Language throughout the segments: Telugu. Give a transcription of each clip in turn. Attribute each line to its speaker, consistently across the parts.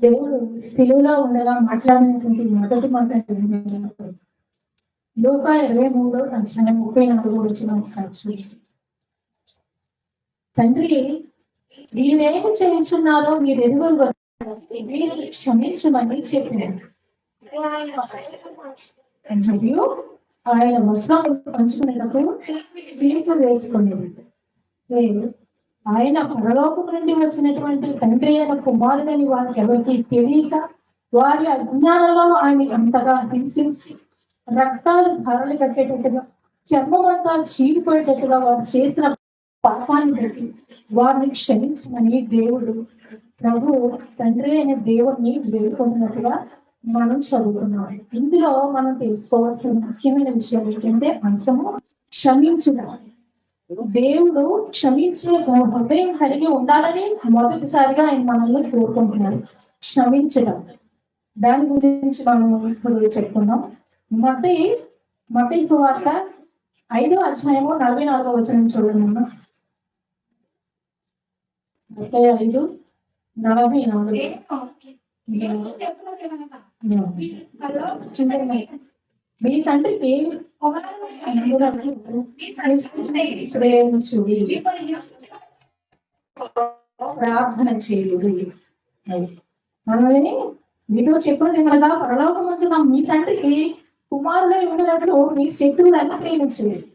Speaker 1: దేవుడు తెలుగులో ఉండగా మాట్లాడినటువంటి మొదటి మాట లోక 23:34 వచ్చిన సాక్షి. తండ్రి, వీరేమి చేయించున్నారో మీరు ఎదుగురు వీరిని క్షమించమని చెప్పినారు. మరియు ఆయన వస్త్రం పంచుకునేటప్పుడు తీర్పు వేసుకునేది. ఆయన పరలోకం నుండి వచ్చినటువంటి తండ్రి అయిన కుమారుడని వారికి ఎవరికి తెలియక వారి అజ్ఞానంలో ఆయన అంతగా హింసించి రక్తాలు ధారలు కట్టేటట్టుగా చర్మం అంతా చీలిపోయేటట్టుగా వారు చేసిన పాపాన్ని బట్టి వారిని క్షమించమని దేవుడు ప్రభు తండ్రి అయిన దేవుడిని వేడుకుంటున్నట్టుగా మనం చదువుతున్నాం. ఇందులో మనం తెలుసుకోవాల్సిన ముఖ్యమైన విషయం ఏంటంటే అంశము క్షమించడం. దేవుడు క్షమించే హృదయం కలిగి ఉండాలని మొదటిసారిగా ఆయన మనల్ని కోరుకుంటున్నారు. క్షమించడం, దాని గురించి మనం ఇప్పుడు చెప్పుకున్నాం. మత్తయి సువార్త 5:44 చూడండి. మత్తయి 5:44. మీ తండ్రికి ప్రార్థన చేయుడి. మనల్ని మీతో చెప్పినది ఏమనగా పరలోకమంటున్న మీ తండ్రికి కుమారులే ఉండేటట్లు మీ శత్రువులను ప్రేమించలేదు.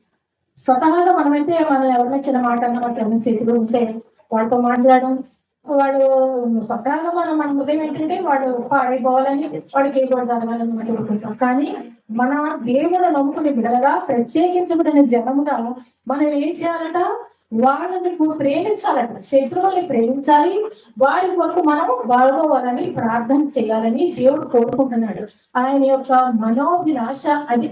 Speaker 1: స్వతహాగా మనమైతే మనల్ని ఎవరైనా చిన్న మాట అన్న శత్రువులు ఉంటే వాడితో మాట్లాడడం, వాడు స్వతహాగా మన హృదయం ఏంటంటే వాడు పాడిపోవాలని వాడికి ఏ కూడా జరగాలని అనుకుంటాం. కానీ మన దేవుడు నమ్ముకునే బిడ్డలుగా ప్రత్యేకించబడిన జనముగా మనం ఏం చేయాలట? వాళ్ళని ప్రేమించాలట, శత్రువుల్ని ప్రేమించాలి. వారి కొరకు మనం వాళ్ళని ప్రార్థన చేయాలని దేవుడు కోరుకుంటున్నాడు. ఆయన యొక్క మనోభిలాష అది.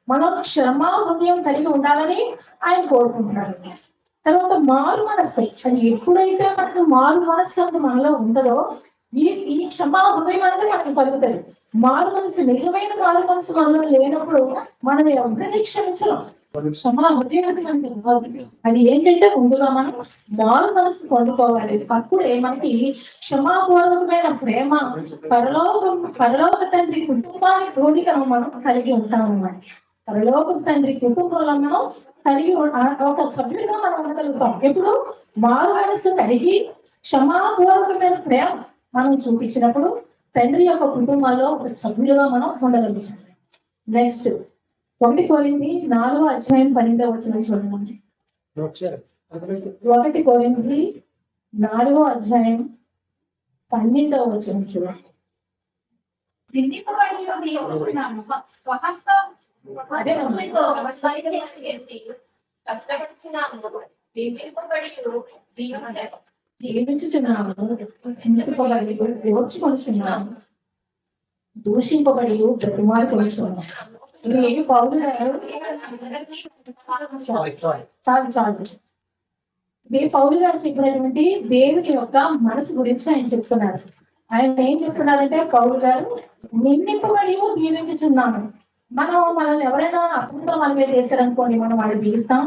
Speaker 1: మనం క్షమా హృదయం కలిగి ఉండాలని ఆయన కోరుకుంటున్నాడు. తర్వాత మారు మనస్సు, అది ఎప్పుడైతే మనకు మారు మనస్సు అంత మనలో ఉండదో ఈ క్షమా హృదయం అనేది మనకి కలుగుతుంది. మారు మనసు, నిజమైన మారు మనసు మనలో లేనప్పుడు మనం ఎవరిని క్షమించడం. క్షమా హృదయం మనకి అది ఏంటంటే ముందుగా మనం మారు మనసు పొందుకోవాలి. అప్పుడే మనకి క్షమాపూర్వకమైన ప్రేమ, పరలోక తండ్రి కుటుంబానికి పోలికను మనం కలిగి ఉంటాం అన్నమాట. పరలోక తండ్రి కుటుంబంలో మనం కలిగి ఒక సభ్యుడిగా మనం ఉండగలుగుతాం. ఎప్పుడు మారు మనసు కలిగి క్షమాపూర్వకమైన ప్రేమ మనం చూపించినప్పుడు తండ్రి యొక్క కుటుంబాల్లో ఒక సభ్యులుగా మనం ఉండగలుగుతాం. నెక్స్ట్ 1 కొరింథీ 4:12 చూడండి. 1 కొరింథీ 4:12 చూడండి. దీవించుచున్నాము, హింసింపబడి ఓర్చుకొనుచున్నాము, దూషింపబడి బ్రతిమాలుకొనుచున్నాము. ఇది పౌలు గారు చెప్పినటువంటి దేవుని యొక్క మనసు గురించి ఆయన చెప్తున్నారు. ఆయన ఏం చెప్తున్నారంటే పౌలు గారు నిందింపబడి దీవించుచున్నాము. మనల్ని ఎవరైనా అప్పుడు మన మీద చేశారనుకోండి, మనం వాళ్ళు దీవించాం.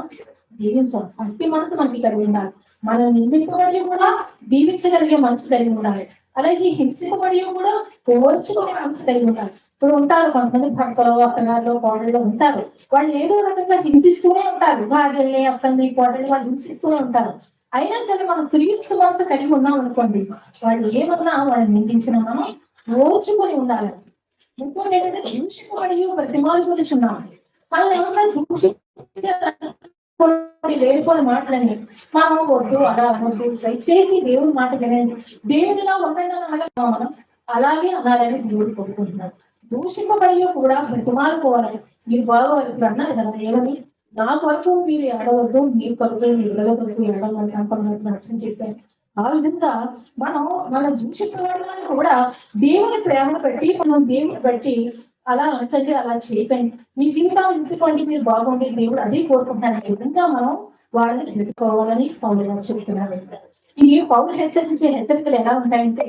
Speaker 1: అతి మనసు మనకి కలిగి ఉండాలి. మనం నిందింపబడి కూడా దీవించగలిగే మనసు కలిగి ఉండాలి. అలాగే హింసింపబడి కూడా ఓర్చుకునే మనసు కలిగి ఉండాలి. ఇప్పుడు ఉంటారు కొంతమంది భర్తలు, అత్తగారులు, కోడళ్ళు ఉంటారు. వాళ్ళు ఏదో రకంగా హింసిస్తూనే ఉంటారు. భార్యల్ని, అత్తల్ని, కోడళ్ళు వాళ్ళు హింసిస్తూనే ఉంటారు. అయినా సరే మనం క్రీస్తు మనసు కలిగి ఉన్నాం అనుకోండి, వాళ్ళు ఏమన్నా వాళ్ళని నిందించినా మనం ఓర్చుకొని ఉండాలి. ఇంకోటి ఏంటంటే హింసింపబడి బ్రతిమాలుకొనుచున్నాము. మనల్ని ఏమన్నా లేనిపోని మాటలండి మనం వద్దు, అలా అనొద్దు, దయచేసి దేవుని మాట వినండి, దేవుడిలా ఉండండి మనం అలాగే అనాలని దేవుడు కోరుకుంటున్నాడు. దూషింపబడి కూడా బ్రతిమాలుకోవాలి. మీరు బాగా ఇప్పుడు అన్నారు కదా, ఏమని నా కొరకు మీరు ఏడవద్దు, మీ కొరకు మీరు కొరకు ఏడవాలని అనుకున్నట్టు అర్థం చేశారు. ఆ విధంగా మనం మన దూషింపబడాలని కూడా దేవుని ప్రేమను బట్టి మనం దేవుని బట్టి అలా అంతండి, అలా చేయకండి, మీ జీవితాలు ఎంచుకోండి, మీరు బాగుండి, దేవుడు అదే కోరుకుంటారు. ఈ విధంగా మనం వాళ్ళని ఎదుర్కోవాలని పౌలు గారు చెప్తున్నారు. ఈ పౌలు హెచ్చరించే హెచ్చరికలు ఎలా ఉంటాయంటే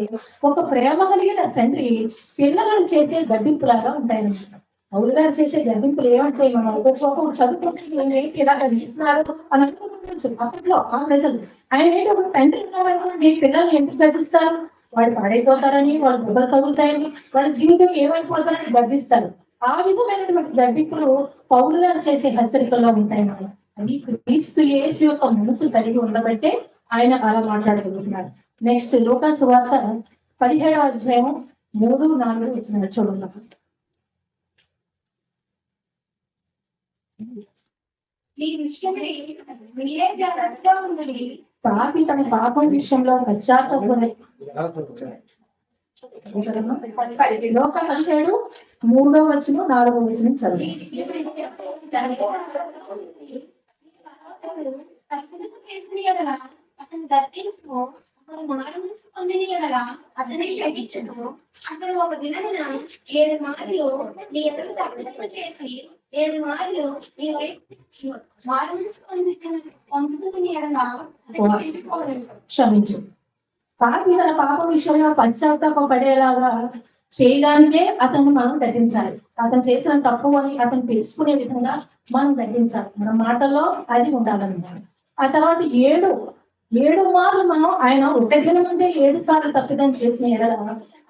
Speaker 1: ఒక ప్రేమ కలిగిన తండ్రి పిల్లలను చేసే గడ్డింపులాగా ఉంటాయన్నమాట. పౌలు గారు చేసే గర్వింపులు ఏమంటే మనం ఒక్కొక్క చదువుకుంటే ఇలా గర్విస్తున్నారు అని అనుకుంటున్నారు అప్పట్లో ఆ ప్రజలు. ఆయన ఏంటి ఒక తండ్రి ఉన్నారనుకోండి, పిల్లల్ని ఎందుకు గర్విస్తారు? వాళ్ళు పాడైపోతారని, వాళ్ళు దెబ్బలు తగులుతాయని, వాళ్ళ జీవితం ఏమైపోతారని గర్విస్తారు. ఆ విధమైనటువంటి గర్వింపులు పౌలు గారు చేసే హెచ్చరికల్లో ఉంటాయి మనం. అది క్రీస్తు యేసు యొక్క మనసు కలిగి ఉండబట్టే ఆయన అలా మాట్లాడగలుగుతున్నారు. నెక్స్ట్ లూకా సువార్త 17వ అధ్యాయం 3-4 వచ్చిన చూడండి. పాపి తన పాపం విషయంలో పశ్చాత్తాపడి లోక 17:3-4 చదివి.
Speaker 2: అతను దర్శించు అతని క్షమించు. అతను ఒక దినమున 7 మార్లు నీ ఎదురు తప్పిదము చేసి 7 మార్లు నీ వైపు పొందుకుని ఎడలా
Speaker 1: క్షమించు. పాపి తన పాప విషయంలో పశ్చాత్తాప పడేలాగా చేయడానికే అతన్ని మనం తగ్గించాలి. అతను చేసిన తప్పు అని అతను తెలుసుకునే విధంగా మనం తగ్గించాలి. మన మాటల్లో అది ఉండాలన్నమాట. ఆ తర్వాత 7 మార్లు మనం ఆయన ఒక దినం ముందే 7 సార్లు తప్పిదం చేసిన ఎడల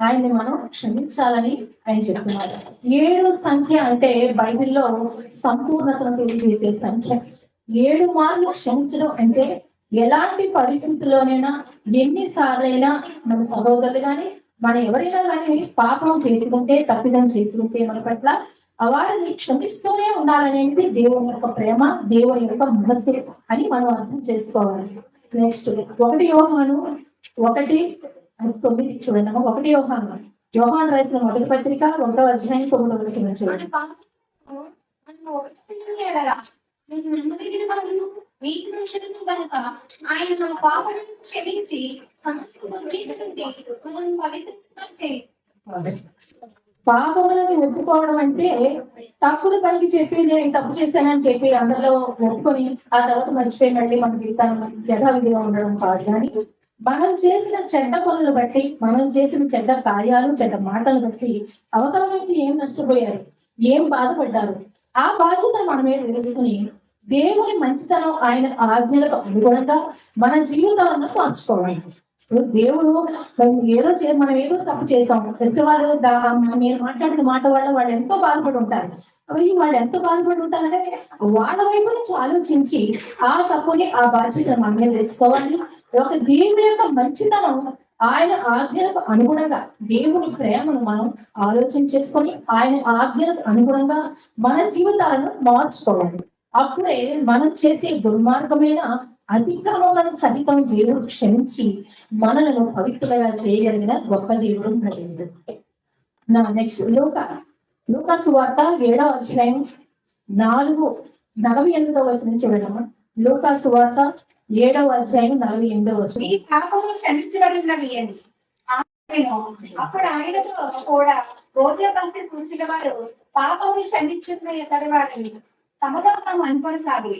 Speaker 1: ఆయన్ని మనం క్షమించాలని ఆయన చెప్తున్నారు. 7 సంఖ్య అంటే బైబిల్లో సంపూర్ణతను తెలియజేసే సంఖ్య. 7 మార్లు క్షమించడం అంటే ఎలాంటి పరిస్థితుల్లోనైనా ఎన్నిసార్లైనా మన సహోదరులు కానీ మన ఎవరైనా కానీ పాపం చేసుకుంటే, తప్పిదం చేసుకుంటే మన పట్ల వారిని క్షమిస్తూనే ఉండాలనేది దేవుని యొక్క ప్రేమ, దేవుని యొక్క మనస్సు అని మనం అర్థం చేసుకోవాలి. నెక్స్ట్ 1 యోహాను 1:9 చూడండి. 1 యోహాను రాసిన మొదటి పత్రిక 1వ అధ్యాయం 9 చూడండి.
Speaker 2: కనుక ఆయన మన పాపను క్షమించి
Speaker 1: పాపములను ఒప్పుకోవడం అంటే తప్పులు పనికి చెప్పి నేను తప్పు చేశానని చెప్పి అందరిలో ఒప్పుకొని ఆ తర్వాత మర్చిపోయి మళ్ళీ మన జీవితాన్ని యథావిధిగా ఉండడం కాదు. కానీ మనం చేసిన చెడ్డ పనులు బట్టి, మనం చేసిన చెడ్డ కార్యాలు, చెడ్డ మాటలు బట్టి అవతల వ్యక్తి ఏం నష్టపోయారు, ఏం బాధపడ్డారు, ఆ బాధ్యతను మన మీద వేసుకుని దేవుని మంచితనం, ఆయన ఆజ్ఞలకు అనుగుణంగా మన జీవితాలను మార్చుకోవాలి. దేవుడు మనం ఏదో తప్పు చేసాం, వాళ్ళు నేను మాట్లాడిన మాట వల్ల వాళ్ళు ఎంతో బాధపడి ఉంటారు. వాళ్ళు ఎంతో బాధపడి ఉంటారంటే వాళ్ళ వైపు నుంచి ఆలోచించి ఆ తప్పుని, ఆ బాధ్యతను మన మీద వేసుకోవాలి. ఒక దేవుని యొక్క మంచితనం, ఆయన ఆజ్ఞలకు అనుగుణంగా దేవుని ప్రేమను మనం ఆలోచన చేసుకొని ఆయన ఆజ్ఞలకు అనుగుణంగా మన జీవితాలను మార్చుకోవాలి. అప్పుడే మనం చేసే దుర్మార్గమైన అతిక్రమలను సైతం దేవుడు క్షమించి మనలను పవిత్రులుగా చేయగలిగిన గొప్ప దేవుడు దేవుడు. నెక్స్ట్ లూకా సువార్త 7వ అధ్యాయం 48వ వచనం చూడమ్మా. లూకా సువార్త 7వ అధ్యాయం 48వ వచనం.
Speaker 2: క్షమించబడినవి అని అప్పుడు ఆయనతో కూడా గోర్ల పంక్తి కూర్చున్న వారు పాపముని క్షమించిన తరువాతని తమతో తాము అనుకొనసాగి.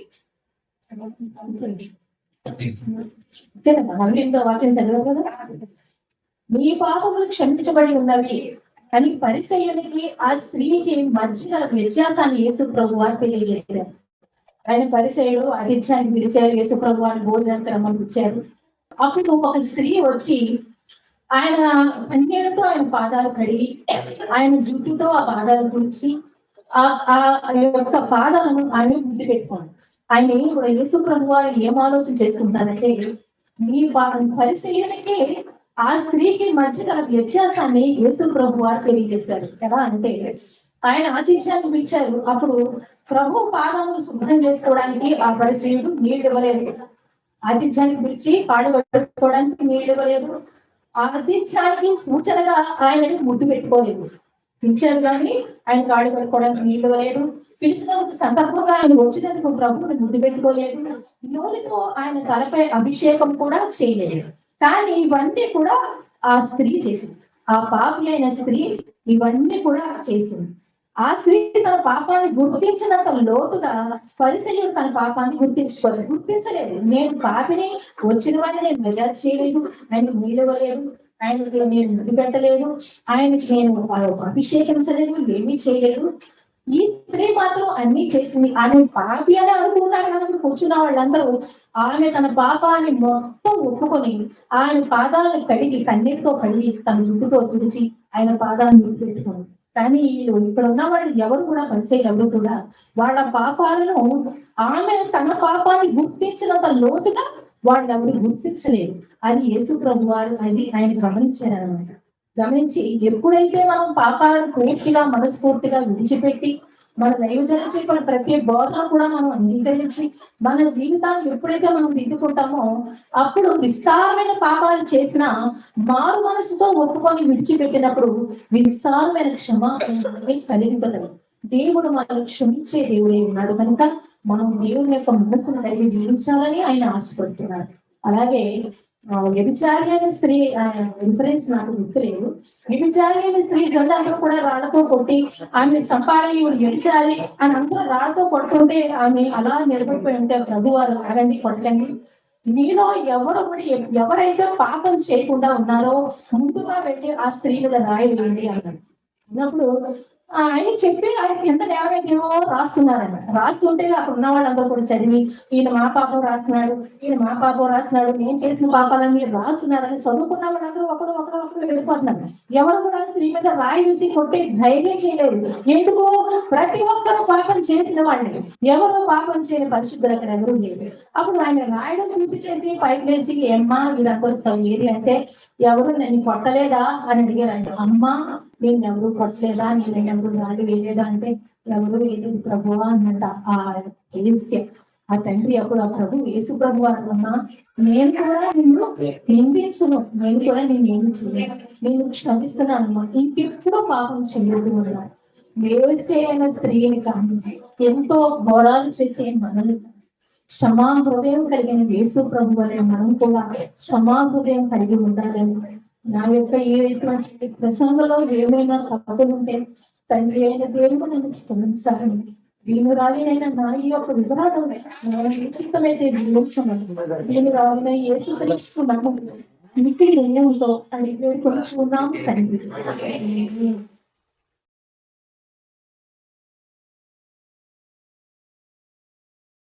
Speaker 1: వాక్యం చదివారు కదా, మీ పాపములు క్షమించబడి ఉన్నవి అని పరిసయ్యునికి ఆ స్త్రీకి మధ్య వ్యత్యాసాన్ని యేసు ప్రభు వారు తెలియజేశారు. ఆయన పరిసయ్యుడు ఆతిథ్యాన్ని పిలిచారు, యేసు ప్రభు వారిని భోజనానికి రమ్మని పిలిచారు. అప్పుడు ఒక స్త్రీ వచ్చి ఆయన కన్నీళ్లతో ఆయన పాదాలు కడిగి ఆయన జుట్టుతో ఆ పాదాలు తుడిచి ఆ యొక్క పాదాలను ఆయన ముద్దు పెట్టుకోండి. ఆయన కూడా యేసు ప్రభు వారు ఏం ఆలోచన చేసుకుంటారంటే, మీ పరిశీలనకి ఆ స్త్రీకి మధ్య గల వ్యత్యాసాన్ని యేసు ప్రభు వారు తెలియజేశారు. ఎలా అంటే ఆయన ఆతిథ్యాన్ని పిలిచారు. అప్పుడు ప్రభు పాదములు శుభ్రం చేసుకోవడానికి ఆ పరిశీలుడు నీళ్ళు ఇవ్వలేదు. ఆతిథ్యానికి పిలిచి కాళ్ళు కట్టుకోవడానికి నీళ్ళు ఇవ్వలేదు. ఆతిథ్యానికి సూచనగా ఆయనని ముద్దు పెట్టుకోలేదు. పిలిచారు కానీ ఆయన కాళ్ళు కట్టుకోవడానికి నీళ్ళు ఇవ్వలేదు. పిలిచినందుకు సందర్భంగా ఆయన వచ్చినందుకు ప్రభువుని ముద్దు పెట్టుకోలేదు. నూనెతో ఆయన తలపై అభిషేకం కూడా చేయలేదు. కానీ ఇవన్నీ కూడా ఆ స్త్రీ చేసింది. ఆ పాపి అయిన స్త్రీ ఇవన్నీ కూడా చేసింది. ఆ స్త్రీ తన పాపాన్ని గుర్తించినంత లోతుగా పరిసయ్యుడు తన పాపాన్ని గుర్తించలేదు. నేను పాపిని, వచ్చిన వారిని నేను మర్యాద చేయలేదు, ఆయన నీళ్ళవలేదు, ఆయనకి నేను ముద్దు పెట్టలేదు, ఆయనకి నేను అభిషేకించలేదు, ఏమీ చేయలేదు. ఈ స్త్రీ మాత్రం అన్ని చేసింది. ఆమె పాపి అని అనుకున్నారు కదా కూర్చున్న వాళ్ళందరూ. ఆమె తన పాపాన్ని మొత్తం ఒప్పుకొని ఆయన పాదాలను కడిగి కన్నీటితో కడిగి తన జుట్టుతో తుడిచి ఆయన పాదాలను పెట్టుకుంది. కానీ వీళ్ళు ఇక్కడ ఉన్న వాళ్ళు ఎవరు కూడా పరిచయం ఎవరు కూడా వాళ్ళ పాపాలను ఆమె తన పాపాన్ని గుర్తించినంత లోతుగా వాళ్ళు ఎవరు గుర్తించలేదు. అది యేసు ప్రభు వారు అది ఆయన గమనించారు అనమాట. గమనించి ఎప్పుడైతే మనం పాపాలను పూర్తిగా మనస్ఫూర్తిగా విడిచిపెట్టి మన దైవజనం చెప్పిన ప్రతి బోధన కూడా మనం అంగీకరించి మన జీవితాన్ని ఎప్పుడైతే మనం దిద్దుకుంటామో అప్పుడు విస్తారమైన పాపాలు చేసిన మారు మనసుతో ఒప్పుకొని విడిచిపెట్టినప్పుడు విస్తారమైన క్షమాపణ కలిగిపోతాడు. దేవుడు మనల్ని క్షమించే దేవుడే ఉన్నాడు కనుక మనం దేవుని యొక్క మనసును కలిగి జీవించాలని ఆయన ఆశపడుతున్నాడు. అలాగే వ్యభిచారి అయిన స్త్రీ రిఫరెన్స్ నాకు గుర్తులేదు. వ్యభిచారి అయిన స్త్రీ జెండాలో కూడా రాళ్లతో కొట్టి ఆమె చంపాలి వ్యభిచారి అని అందరూ రాళ్లతో కొడుతుంటే ఆమె అలా నిలబడిపోయి ఉంటే ప్రభు వారు ఆగండి కొట్టండి, మీలో ఎవరైతే పాపం చేయకుండా ఉన్నారో ముందుగా వెళ్ళి ఆ స్త్రీ మీద రాయి వేయండి అన్నాడు. అన్నప్పుడు ఆయన చెప్పి ఆయనకి ఎంత న్యాయమో రాస్తున్నారన్నమాట. రాస్తుంటే అక్కడ ఉన్న వాళ్ళందరూ కూడా చదివి ఈయన మా పాపం రాస్తున్నాడు, ఈయన మా పాపం రాస్తున్నాడు, నేను చేసిన పాపాలని మీరు రాస్తున్నారని చదువుకున్న వాళ్ళందరూ ఒకరు వెళ్ళిపోతున్నారు. ఎవరు కూడా స్త్రీ మీద రాయి వేసి కొట్టే ధైర్యం చేయలేదు. ఎందుకు? ప్రతి ఒక్కరూ పాపం చేసిన వాళ్ళే, ఎవరు పాపం చేయని పరిశుద్ధులు అక్కడ ఎవరు లేదు. అప్పుడు ఆయన రాయడం పూర్తి చేసి పైకి లేచి ఏమ్మా మీరందరూ ఏది అంటే ఎవరు నేను కొట్టలేదా అని అడిగారంట. అమ్మా నేను ఎవరు కొట్టలేదా, నేను ఎవరు రాడి వేయలేదా అంటే ఎవరు వేయలేదు ప్రభువా అన్నట. ఆ ఆ తండ్రి అప్పుడు ఆ ప్రభు యేసు ప్రభు అన్నా నేను కూడా నిన్ను నిందించను, నేను కూడా నేను ఏమి చేయను, నేను క్షమిస్తున్నానమ్మా, ఇంకెప్పుడు పాపం చేయదు అన్నా. వేసే అయిన స్త్రీని కానీ ఎంతో ఘోరాలు చేసే మనల్ని క్షమా హృదయం కలిగిన యేసు ప్రభు అనే మనం కూడా క్షమా హృదయం కలిగి ఉండాలని నా యొక్క ఇటువంటి ప్రసంగంలో ఏమైనా తప్పులుంటే తండ్రి అయిన దేవుడు నన్ను క్షమించాలని దీనురాలినైనా నా ఈ యొక్క వివరాలు నిశ్చితమైతే దీనురాలిన యేసు క్రీస్తు నామములో మిక్కిలి వినయంతో అని వేడుకొనుచున్నాము తండ్రి.